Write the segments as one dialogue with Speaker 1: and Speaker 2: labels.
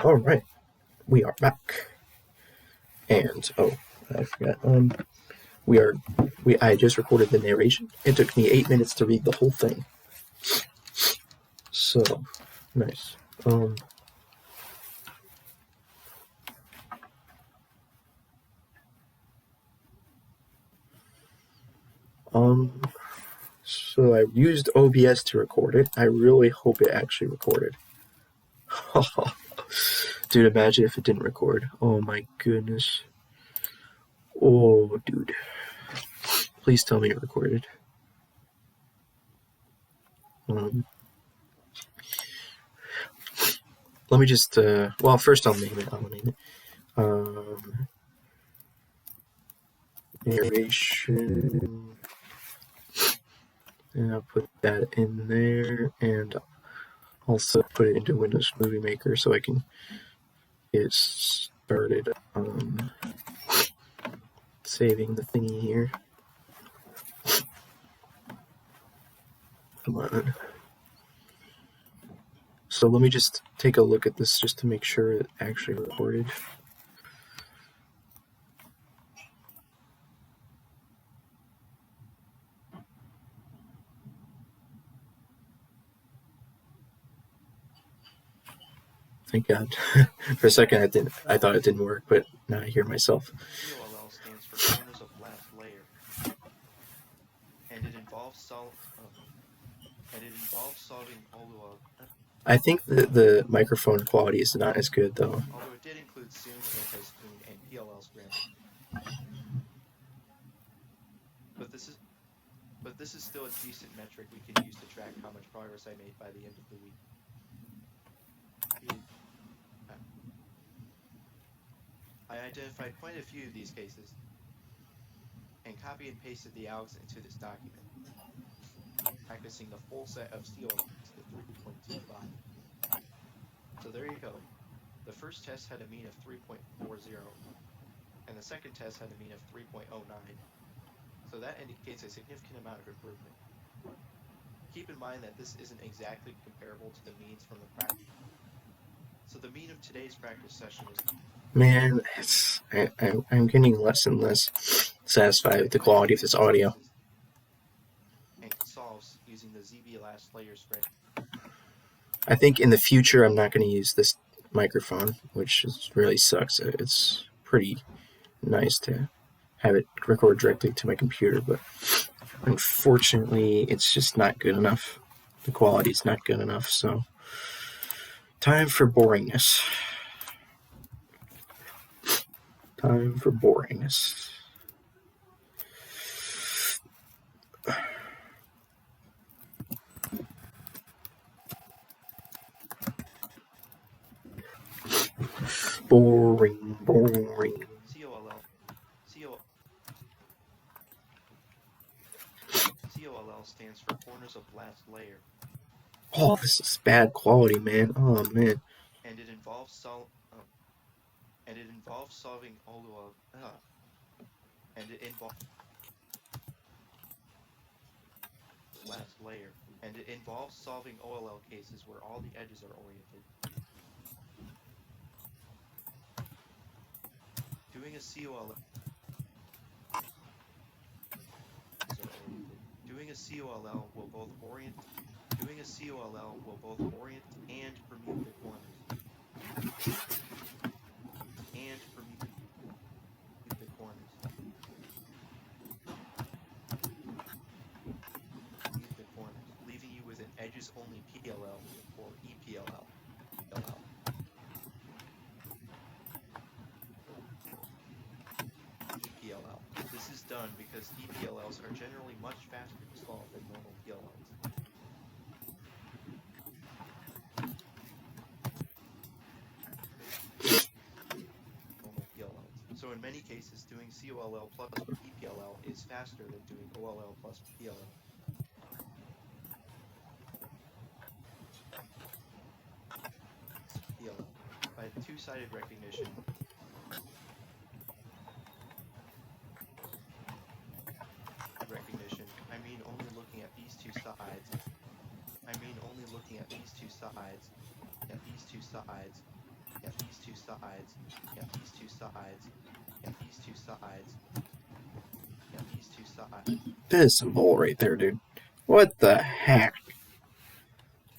Speaker 1: All right, we are back, and oh, I forgot. We are I just recorded the narration. It took me 8 minutes to read the whole thing. So nice. So I used OBS to record it. I really hope it actually recorded. Dude, imagine if it didn't record. Oh my goodness. Oh, dude. Please tell me it recorded. Let me just, well, first I'll name it. Narration. And I'll put that in there, and also put it into Windows Movie Maker so I can get started saving the thingy here. Come on. So let me just take a look at this just to make sure it actually recorded. Thank God. For a second, I thought it didn't work, but now I hear myself.
Speaker 2: COLL stands for corners of last layer, and it involves solving COLL.
Speaker 1: I think the microphone quality is not as good, though.
Speaker 2: Although it did include Zoom, anti-spoon, and PLL scramble. But this is still a decent metric we can use to track how much progress I made by the end of the week. I identified quite a few of these cases and copy and pasted the ALGs into this document, practicing the full set of COLL to 3.25. So there you go. The first test had a mean of 3.40, and the second test had a mean of 3.09. So that indicates a significant amount of improvement. Keep in mind that this isn't exactly comparable to the means from the practice. So the mean of today's practice session was...
Speaker 1: Man, I'm getting less and less satisfied with the quality of this audio.
Speaker 2: And solves using the ZB last layer spread.
Speaker 1: I think in the future I'm not going to use this microphone, which really sucks. It's pretty nice to have it record directly to my computer, but unfortunately it's just not good enough. The quality's not good enough, so time for boringness. Time for boringness. Boring.
Speaker 2: COLL stands for corners of last layer.
Speaker 1: Oh, this is bad quality, man. Oh, man.
Speaker 2: And it involves solving OLL. And it involves last layer. And it involves solving OLL cases where all the edges are oriented. Doing a COLL will both orient and permute the corners. Leaving you with an edges-only PLL or EPLL. EPLL. This is done because EPLLs are generally much faster to solve than normal PLLs. So in many cases, doing COLL plus EPLL is faster than doing OLL plus PLL. By two-sided recognition, I mean only looking at these two sides, Get these two sides. Get these two sides. Get these two sides. Get these two sides.
Speaker 1: That is some bull right there, dude. What the heck?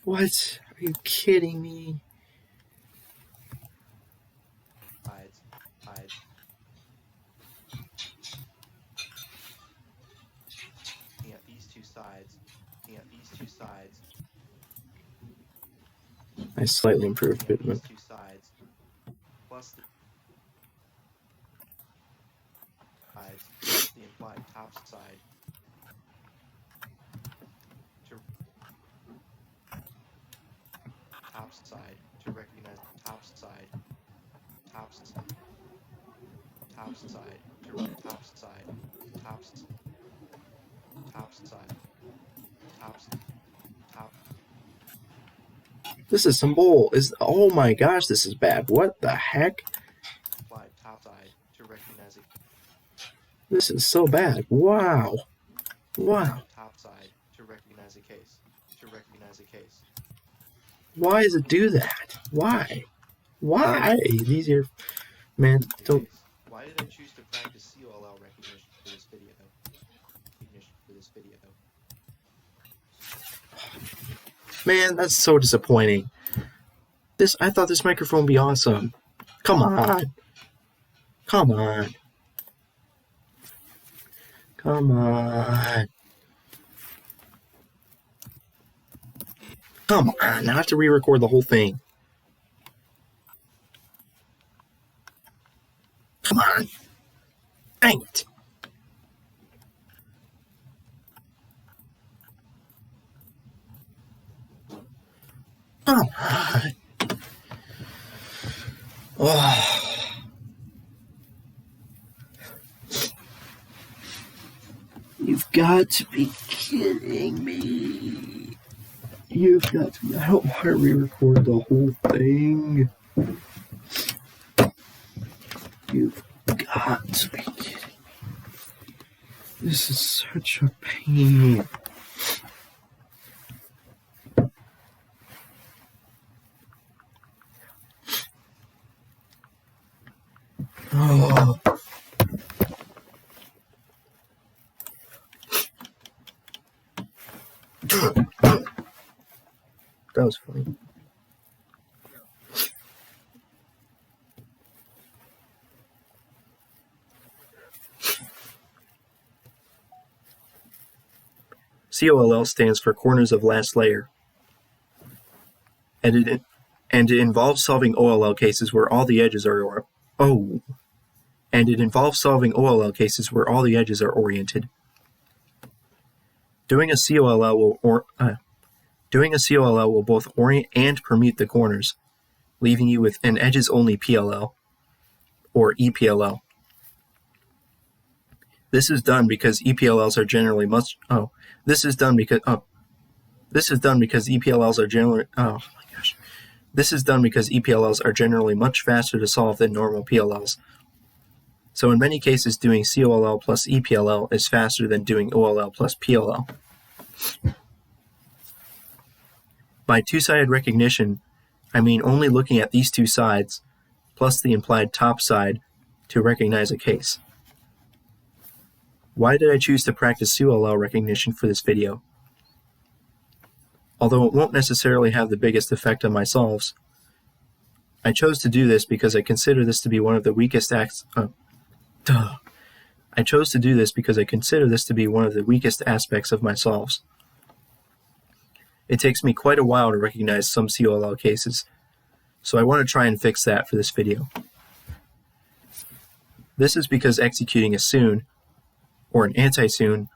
Speaker 1: What? Are you kidding me?
Speaker 2: Sides. Sides. Get these two sides. Get these two sides.
Speaker 1: I slightly improved
Speaker 2: Get
Speaker 1: it, but
Speaker 2: these two sides. Plus the implied top side to top side to recognize top side top top side to top side top top side top top
Speaker 1: this is some bull. Oh my gosh, this is bad. What the heck?
Speaker 2: implied top side to recognize it.
Speaker 1: This is so bad. Wow. Wow.
Speaker 2: Top side to recognize a case. To recognize a case.
Speaker 1: Why does it do that? Why? Why? These are, man, don't.
Speaker 2: Why did I choose to practice COLL recognition for this video?
Speaker 1: Man, that's so disappointing. I thought this microphone would be awesome. Come on. Come on. Come on. Come on. Now I have to re-record the whole thing. Come on. Dang it. Come on. Oh. You've got to be kidding me. You've got to be. I don't want to re-record the whole thing. You've got to be kidding me. This is such a pain. Oh. That was funny. COLL stands for corners of last layer, and it involves solving OLL cases where all the edges are oriented. Doing a COLL will both orient and permute the corners, leaving you with an edges-only PLL, or EPLL. This is done because EPLLs are generally This is done because EPLLs are generally much faster to solve than normal PLLs. So in many cases, doing COLL plus EPLL is faster than doing OLL plus PLL. By two-sided recognition, I mean only looking at these two sides, plus the implied top side, to recognize a case. Why did I choose to practice COLL recognition for this video? Although it won't necessarily have the biggest effect on my solves, I chose to do this because I consider this to be one of the weakest aspects of my solves. It takes me quite a while to recognize some COLL cases, so I want to try and fix that for this video. This is because executing a soon, or an anti-soon,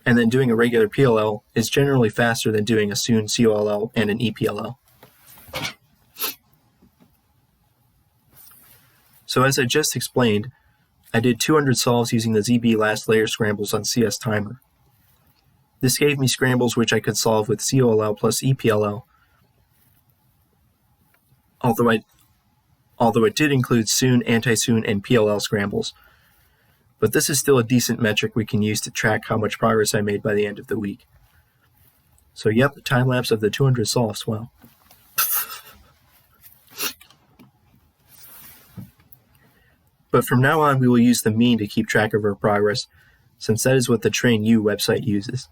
Speaker 1: and then doing a regular PLL is generally faster than doing a soon COLL and an EPLL. So as I just explained, I did 200 solves using the ZB last layer scrambles on CS Timer. This gave me scrambles which I could solve with COLL plus EPLL, although it did include soon, anti-soon, and PLL scrambles. But this is still a decent metric we can use to track how much progress I made by the end of the week. So yep, time lapse of the 200 solves, wow. But from now on, we will use the mean to keep track of our progress, since that is what the Train U website uses.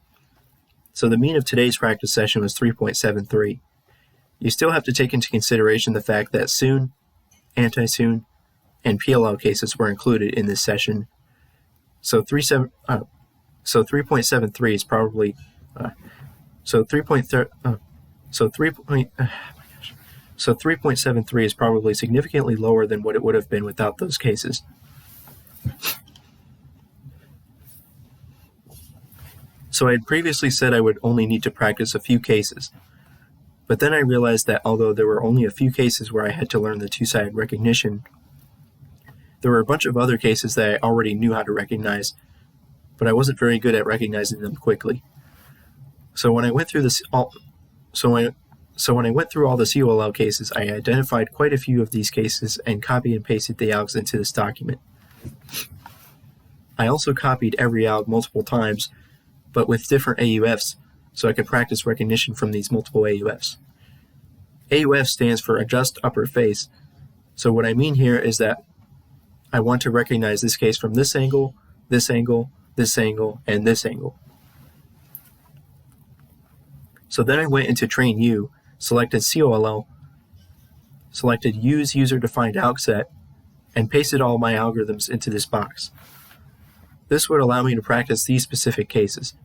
Speaker 1: So the mean of today's practice session was 3.73. You still have to take into consideration the fact that soon, anti-soon, and PLL cases were included in this session. So 3.73 is probably so 3.73 is probably significantly lower than what it would have been without those cases. So I had previously said I would only need to practice a few cases, but then I realized that although there were only a few cases where I had to learn the two-sided recognition, there were a bunch of other cases that I already knew how to recognize, but I wasn't very good at recognizing them quickly. So when I went through all the COLL cases, I identified quite a few of these cases and copied and pasted the ALGs into this document. I also copied every ALG multiple times, but with different AUFs, so I could practice recognition from these multiple AUFs. AUF stands for Adjust Upper Face, so what I mean here is that I want to recognize this case from this angle, this angle, this angle, and this angle. So then I went into Train U, selected COLL, selected Use User-Defined ALG Set, and pasted all my algorithms into this box. This would allow me to practice these specific cases.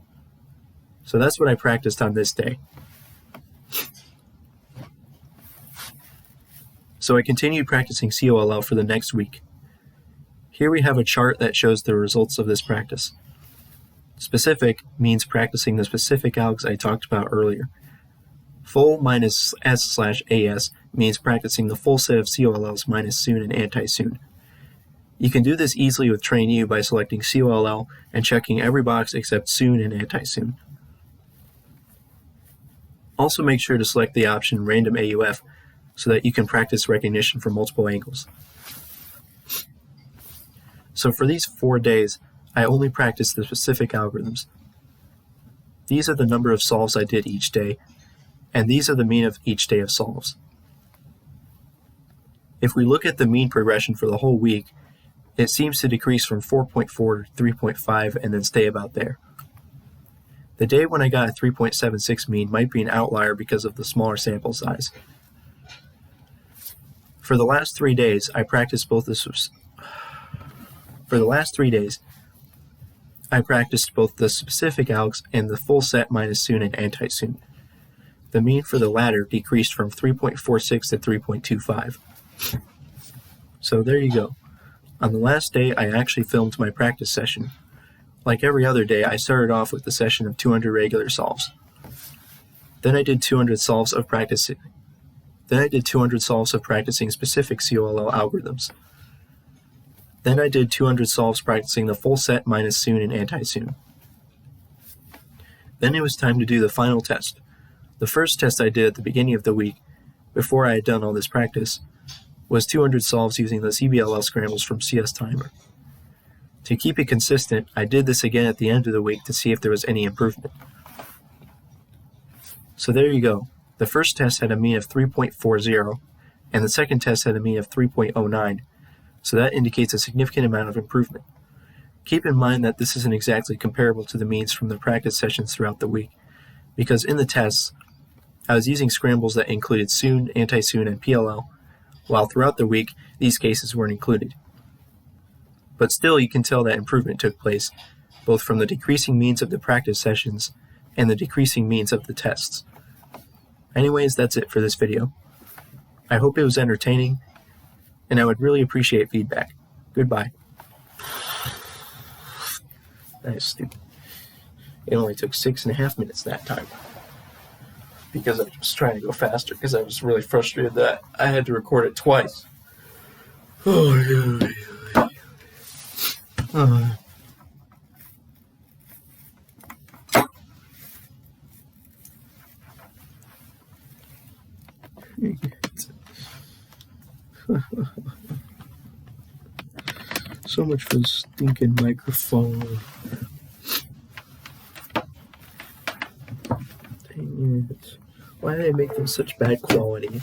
Speaker 1: So that's what I practiced on this day. So I continued practicing COLL for the next week. Here we have a chart that shows the results of this practice. Specific means practicing the specific ALGs I talked about earlier. Full minus S/AS means practicing the full set of COLLs minus soon and anti-soon. You can do this easily with Train U by selecting COLL and checking every box except soon and anti-soon. Also make sure to select the option Random AUF so that you can practice recognition from multiple angles. So for these 4 days, I only practiced the specific algorithms. These are the number of solves I did each day, and these are the mean of each day of solves. If we look at the mean progression for the whole week, it seems to decrease from 4.4 to 3.5 and then stay about there. The day when I got a 3.76 mean might be an outlier because of the smaller sample size. For the last 3 days, I practiced both the specific ALGs and the full set minus soon and anti-soon. The mean for the latter decreased from 3.46 to 3.25. So there you go. On the last day, I actually filmed my practice session. Like every other day, I started off with a session of 200 regular solves. Then I did 200 solves of practicing specific COLL algorithms. Then I did 200 solves practicing the full set minus soon and anti-soon. Then it was time to do the final test. The first test I did at the beginning of the week, before I had done all this practice, was 200 solves using the CBLL scrambles from CS Timer. To keep it consistent, I did this again at the end of the week to see if there was any improvement. So there you go. The first test had a mean of 3.40, and the second test had a mean of 3.09, so that indicates a significant amount of improvement. Keep in mind that this isn't exactly comparable to the means from the practice sessions throughout the week, because in the tests, I was using scrambles that included soon, anti-soon, and PLL, while throughout the week, these cases weren't included. But still, you can tell that improvement took place, both from the decreasing means of the practice sessions and the decreasing means of the tests. Anyways, that's it for this video. I hope it was entertaining, and I would really appreciate feedback. Goodbye. That is stupid. It only took 6.5 minutes that time. Because I was trying to go faster, because I was really frustrated that I had to record it twice. Oh, yeah. So much for the stinking microphone. Dang it. Why did I make them such bad quality?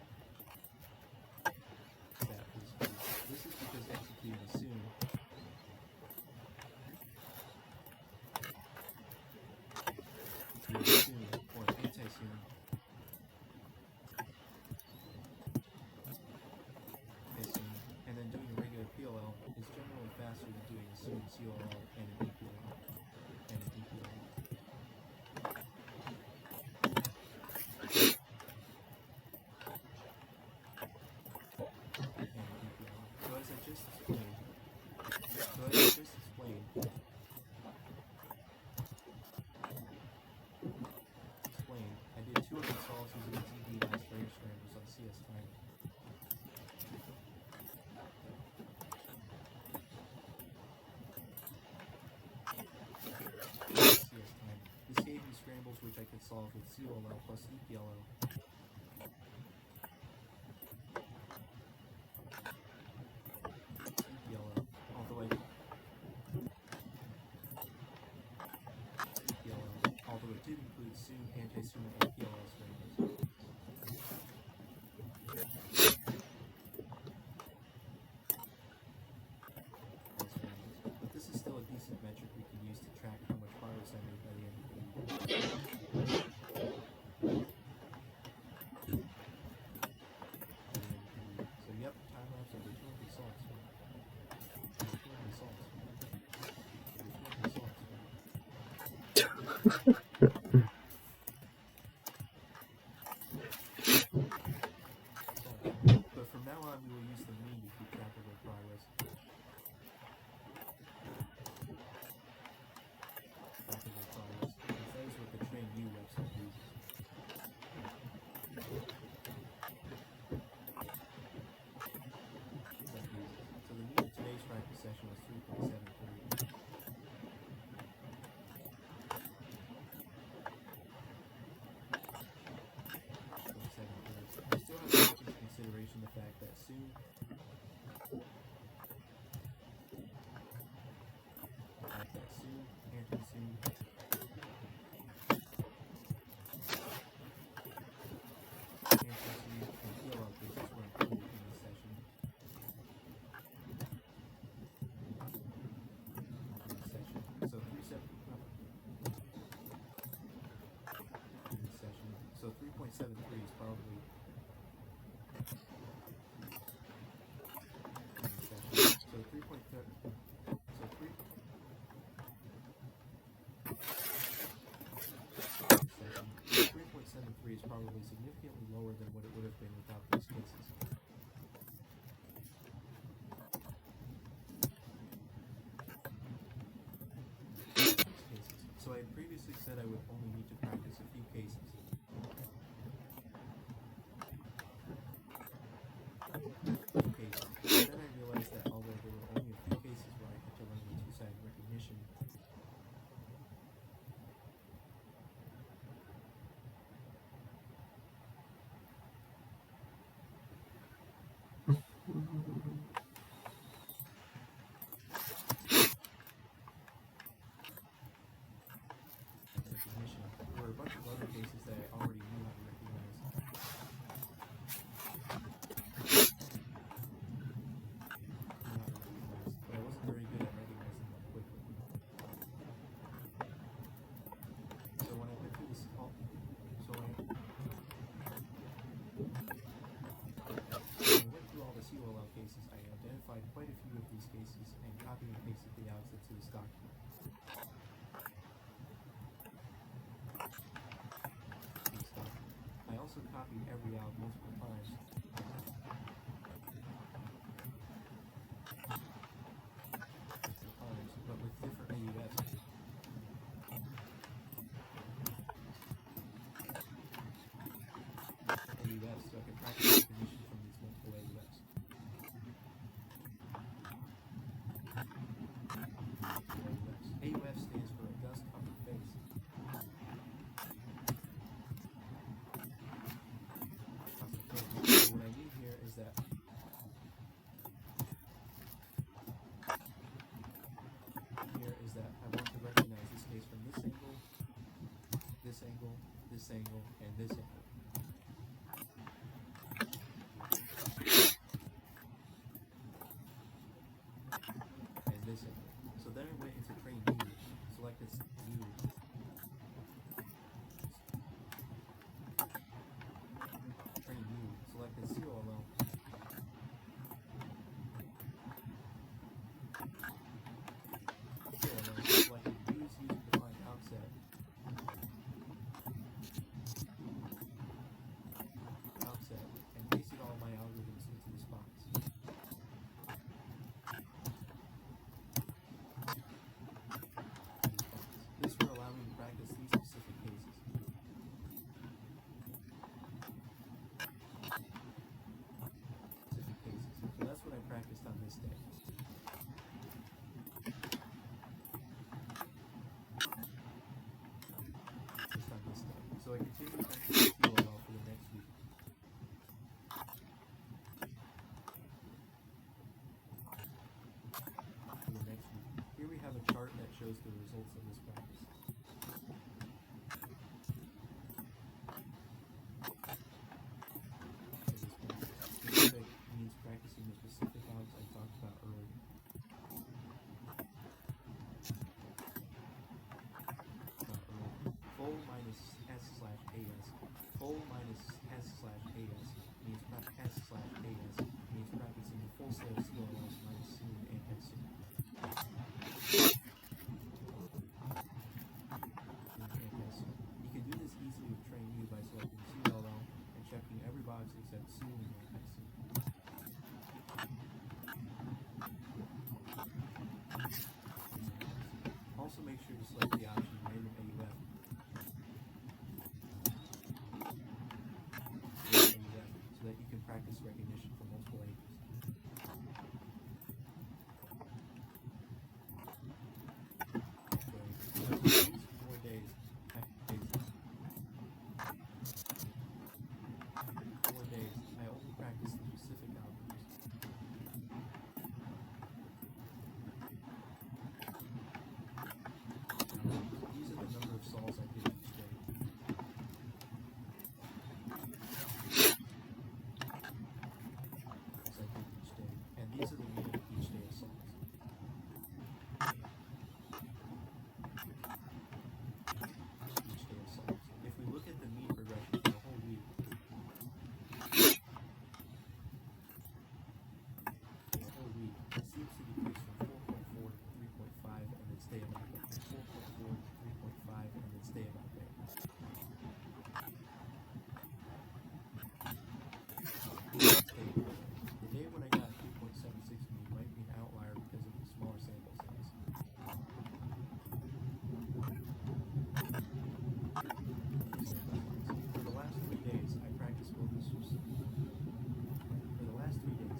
Speaker 3: solve with COLL plus EPLL. EPLL, although it did include soon anti-sumo EPLL stranglers. But this is still a decent metric we can use to track how much progress I made by the end of the week. So yep, time lapse over 200 salts. Over 200 salts. Over 200 salts. But from now on, we will use the mean to keep track of our progress. Because that is what the train view website uses. So the mean of today's practice session was 3.73. I still have to take into consideration the fact that soon anti-soon and PLL cases were included in this session. So 3.73 is probably so 3.73 is probably significantly lower than what it would have been without these cases. So I had previously said I would only need to practice a few cases. Then I realized that although there were only a few cases where I had to learn the two-sided recognition, there were a bunch of other cases that I already knew how to recognize. But I wasn't very good at recognizing them quickly. So when I went through this when I went through all the COLL cases, I identified quite a few of these cases and copied and pasted the outputs to this document. I also copied every out multiple times. But with different AUFs. So I can practice recognition from these multiple AUFs. AUF stands for a dust covered face. So what I mean here is that I want to recognize this face from this angle, this angle, this angle, and this angle. And this angle. So then I went into train view, selected view. Train view, selected COLL. Selected use user defined outset. chart that shows the results of this practice. Specific means practicing the specific outs I talked about earlier. Full minus S/AS. Full minus S/AS means S/AS means practicing the full set of COLLs minus C and anti-C. You can do this easily with train U by selecting COLL and checking every box except C and anti-C. Also make sure to select the option random AUF so that you can practice recognition for multiple ages. These 4 days, I only practice the specific algorithms. These are the number of solves I did each day. And these are the mean of each day of solves. If we look at the mean progression for the whole week, it seems to decrease from 4.4 to 3.5 and then stay about there. From 4.4 to 3.5 and then stay about there. The day when I got 3.76 mean might be an outlier because of the smaller sample size. For the last 3 days, I practiced both the sources. For the last 3 days,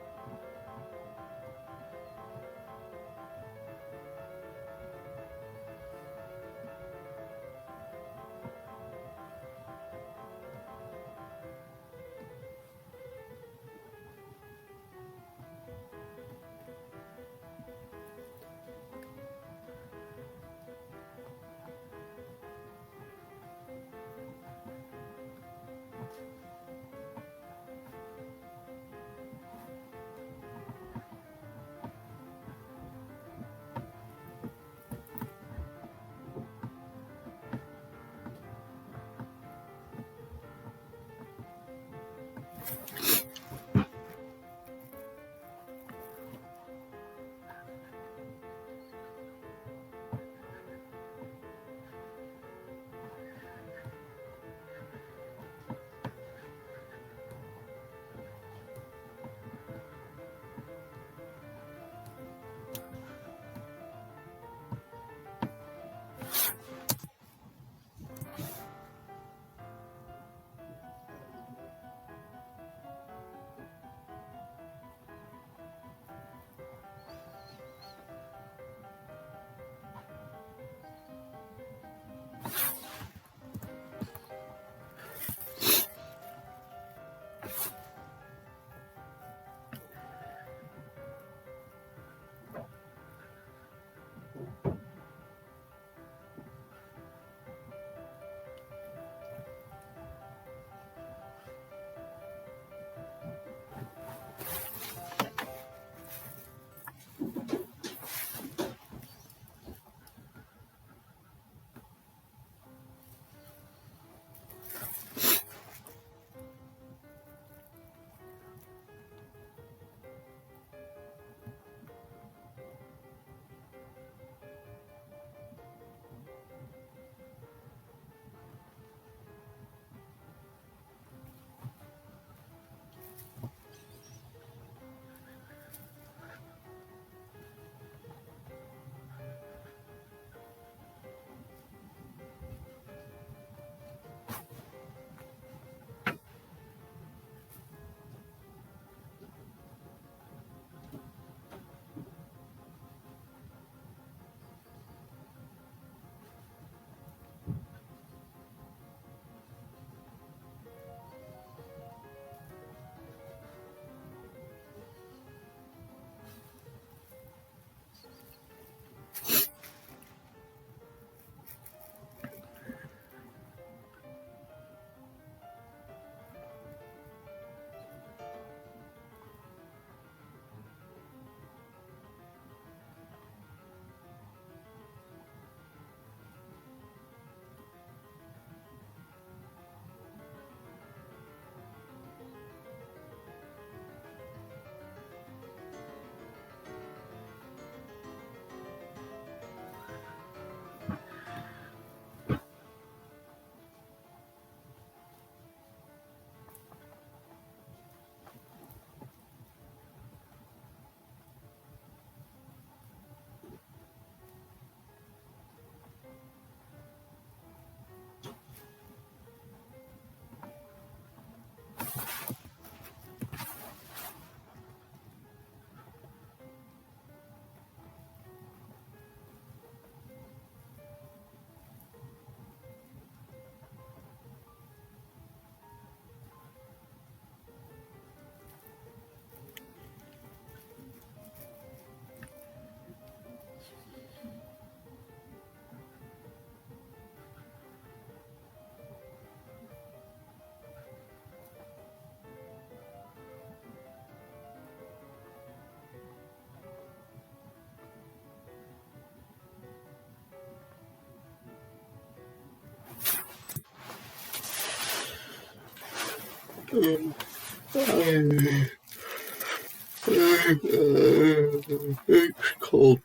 Speaker 1: It's cold.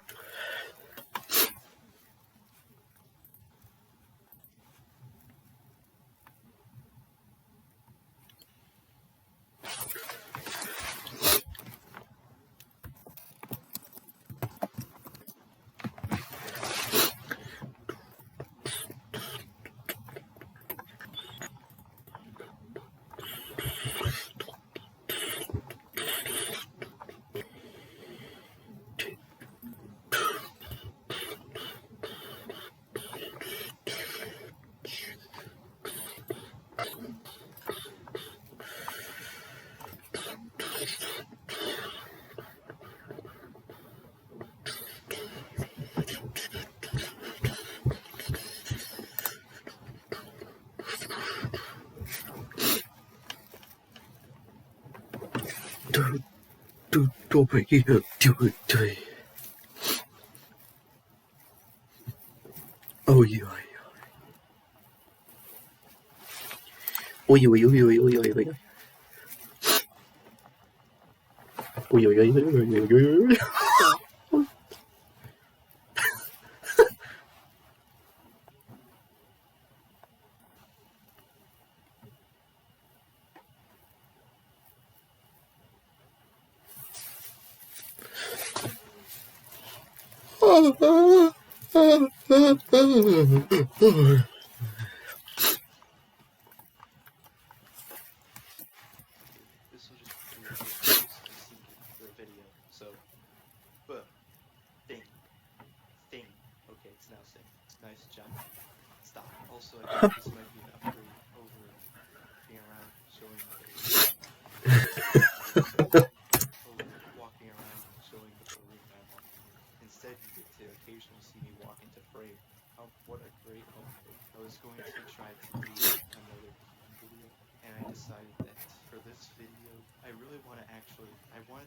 Speaker 1: Do it. Oh yeah. Oi, oi, oi, oi, oi, oi, oi. Oi, oi, oi, oi, oi, oi, oi.
Speaker 2: This will just be a quick post to sync it for a video. So, boom, thing, thing. Okay, it's now synced. Nice job. Stop. Also, I think this might be an upgrade over walking around showing the room I'm walking in. Instead, you get to occasionally see me walk into frame. What a great upgrade. I was going to try to do another keying video, and I decided that for this video, I wanted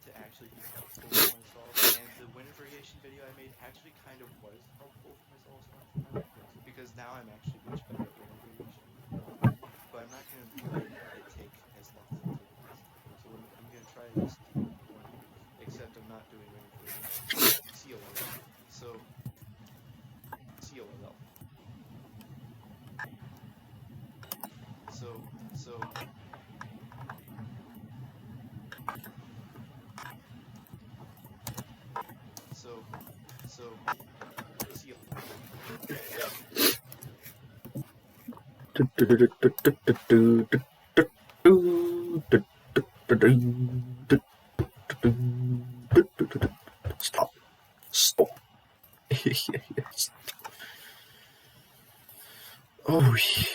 Speaker 2: to actually be helpful for myself, and the wind variation video I made actually kind of was helpful for myself last time, because now I'm actually much better at wind variation. But I'm not going to let it take as long as it took last time. So I'm going to try to just do one of these, except I'm not doing wind variation. COLL. So, COLL. So,
Speaker 1: Stop. Stop. Yes. Oh, yeah.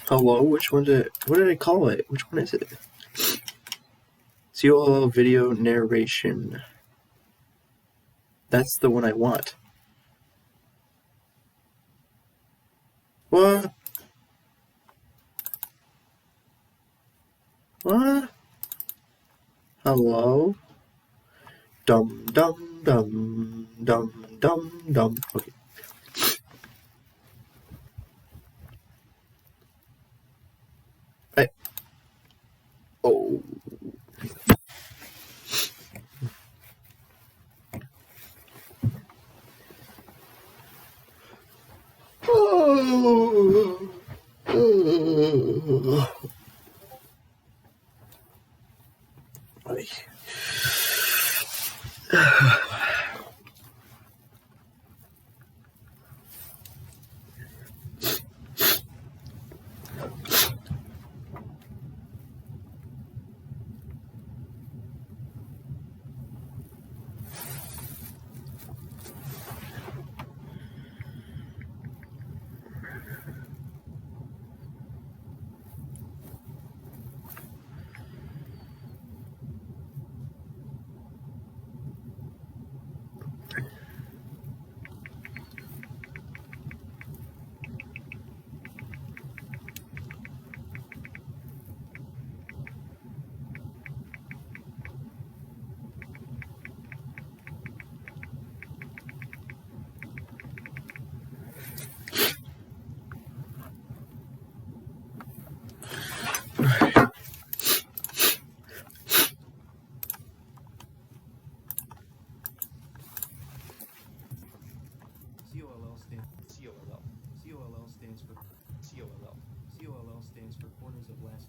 Speaker 1: Hello, what did I call it? Which one is it? COLL video narration. That's the one I want. What? What? Hello? Dum dum dum dum dum dum. Okay. I. Oh. Oh. Oh. Ay.
Speaker 3: stands for
Speaker 2: COLL.
Speaker 3: COLL stands for corners of last.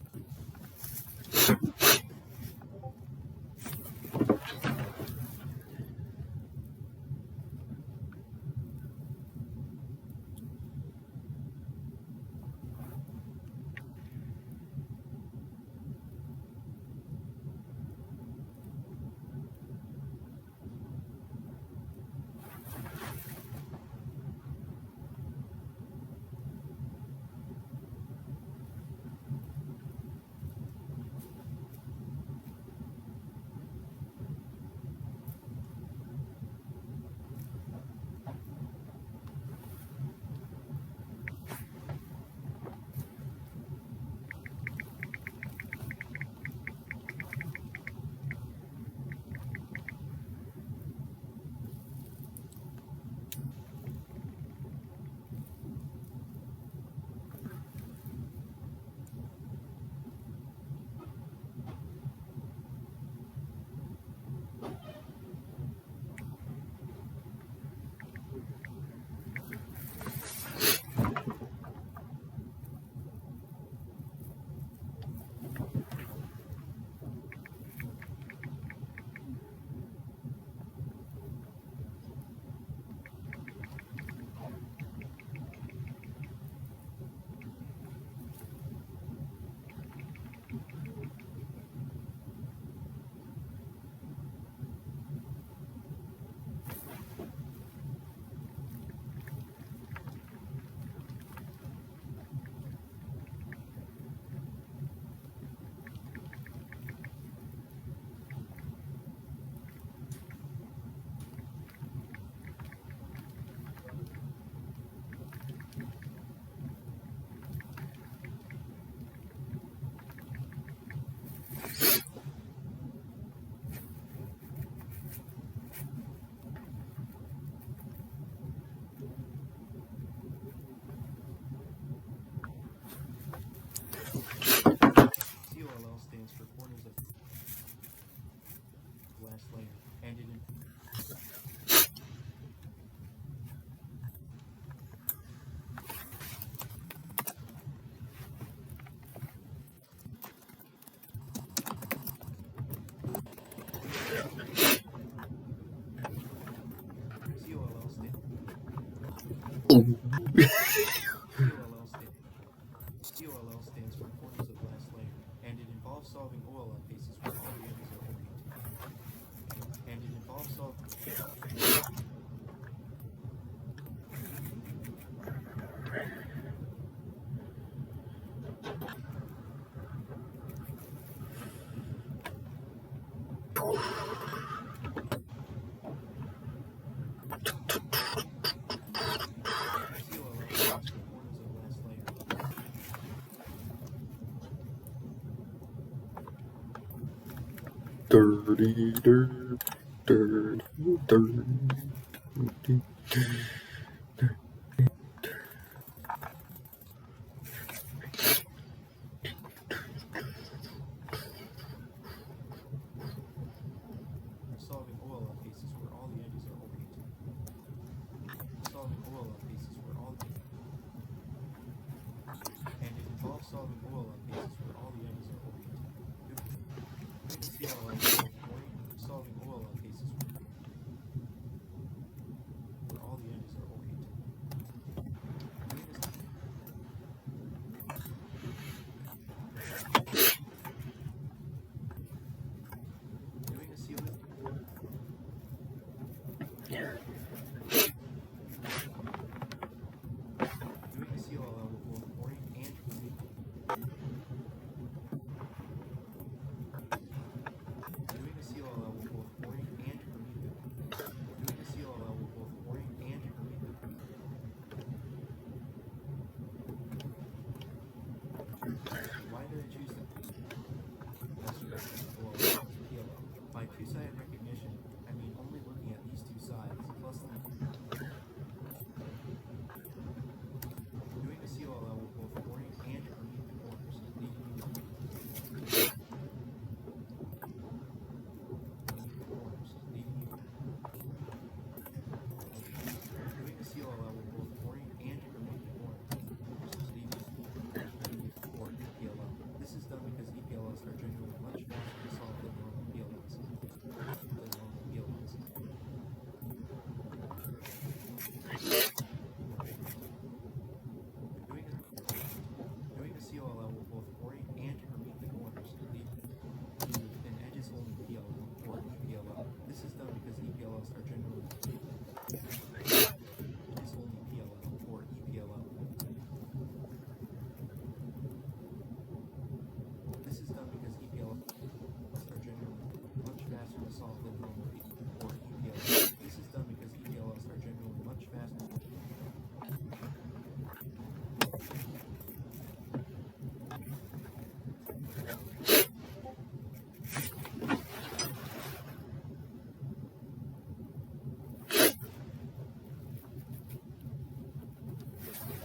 Speaker 3: COLL stands for corners of last layer, and it COLL stands COLL stands for corners of last layer, and it involves solving OLL cases where all the edges are oriented. And it involves solving COLL stands for corners of last layer.
Speaker 1: Dirty, dirty, dirty, dirty.
Speaker 3: Solving OLL cases where all the edges are oriented. Solving OLL cases where all and it involves solving OLL cases where all the edges are oriented. COLL solving OLL cases where all the edges are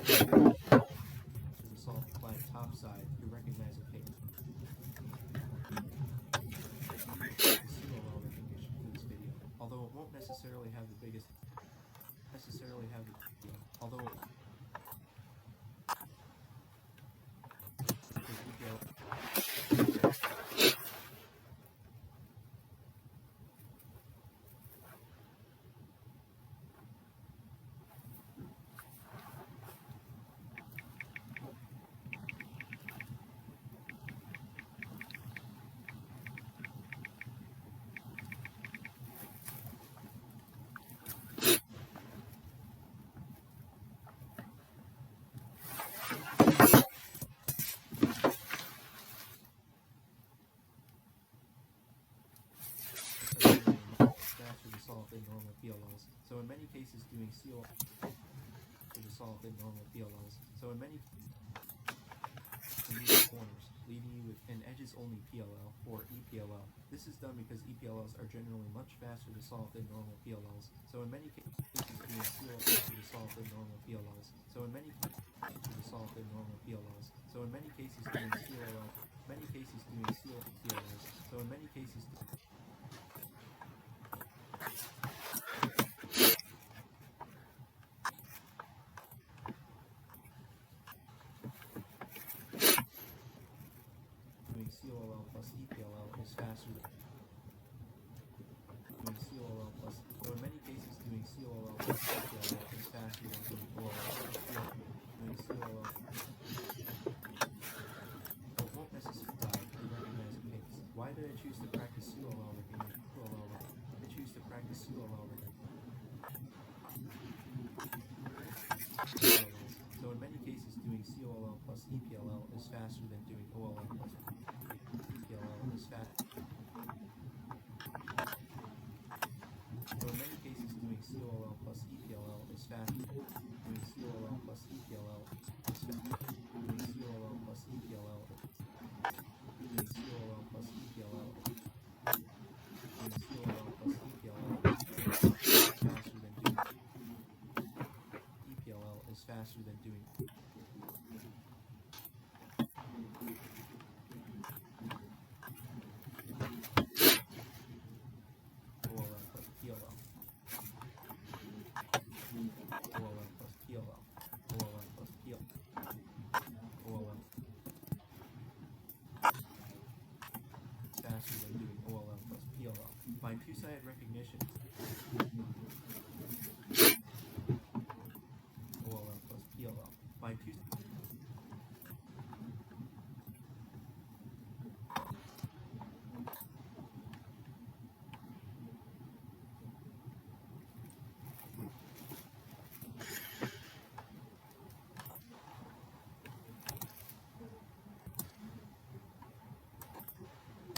Speaker 3: To the solve applied topside to recognize a case. The COL recognition for this video, although it won't necessarily have the biggest, although because EPL faster to solve than normal PLLs. So in many cases, doing COL to solve than normal PLLs. So in many corners, leaving you with an edges-only PLL or EPLL. This is done because EPLLs are generally much faster to solve than normal PLLs. So in many cases, doing COL to solve than normal PLLs. So in many cases, to solve than normal PLLs. So in many cases, doing COL, doing COL PLLs. So in many cases. Doing COLL plus EPLL is faster than doing COLL plus. So in many cases, doing COLL plus EPLL is faster than doing OLL plus PLL. Doing COLL. But it won't necessarily to recognize a case. Why did I choose to practice COLL recognition? I choose to practice COLL recognition. So in many cases, doing COLL plus EPLL is faster than doing OLL plus EPLL is fast. So in many cases, doing COLL plus EPLL is faster. Doing COLL plus EPLL is faster. Doing COLL plus EPLL. Doing COLL plus EPLL. Doing COLL plus EPLL is faster than doing EPLL is faster than doing. OLL plus PLL. OLL plus PLL. OLL plus PLL. OLL faster than doing OLL plus PLL. Find two-sided recognition. OLL plus PLL. Find two.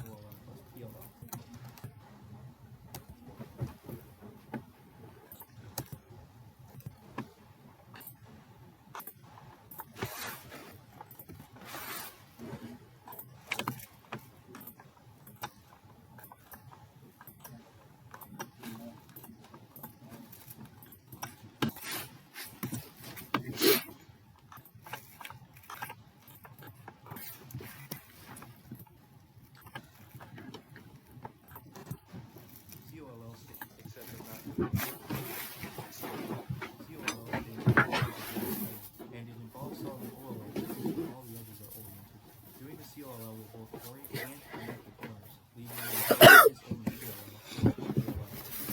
Speaker 3: OLL plus PLL. COLL state.
Speaker 2: Except I'm not doing it.
Speaker 3: COLL and it involves solving OLL when all the edges are oriented. Doing the COLL will both orient and connect the corners, leaving you with edges only COLL or EPLL.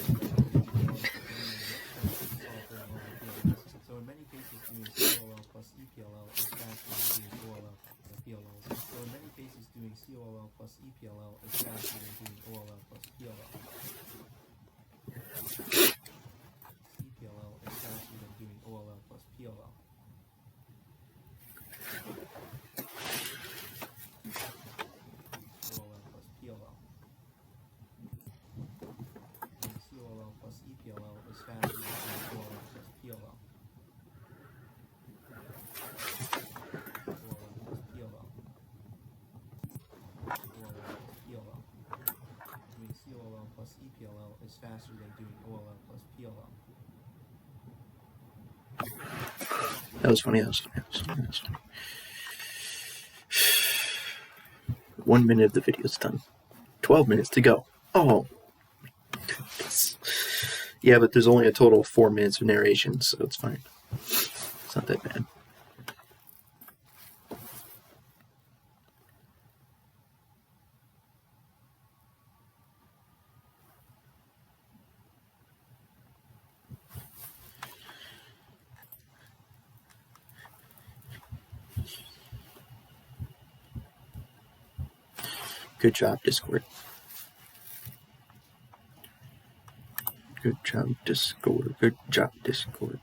Speaker 3: So in many cases, doing COLL plus EPLL is faster than doing OLL plus PLLs. So in many cases, doing COLL plus EPLL is faster than doing OLL plus PLL. EPLL is faster than doing OLL plus PLL. OLL plus PLL. Doing COLL plus EPLL is faster than doing OLL plus PLL. OLL plus PLL. OLL plus PLL. Doing COLL plus EPLL is faster than doing OLL plus PLL.
Speaker 1: That was funny. That was funny. That was funny. 1 minute of the video is done. 12 minutes to go. Oh. Yeah, but there's only a total of 4 minutes of narration, so it's fine. It's not that bad. Good job, Discord. Good job, Discord. Good job, Discord.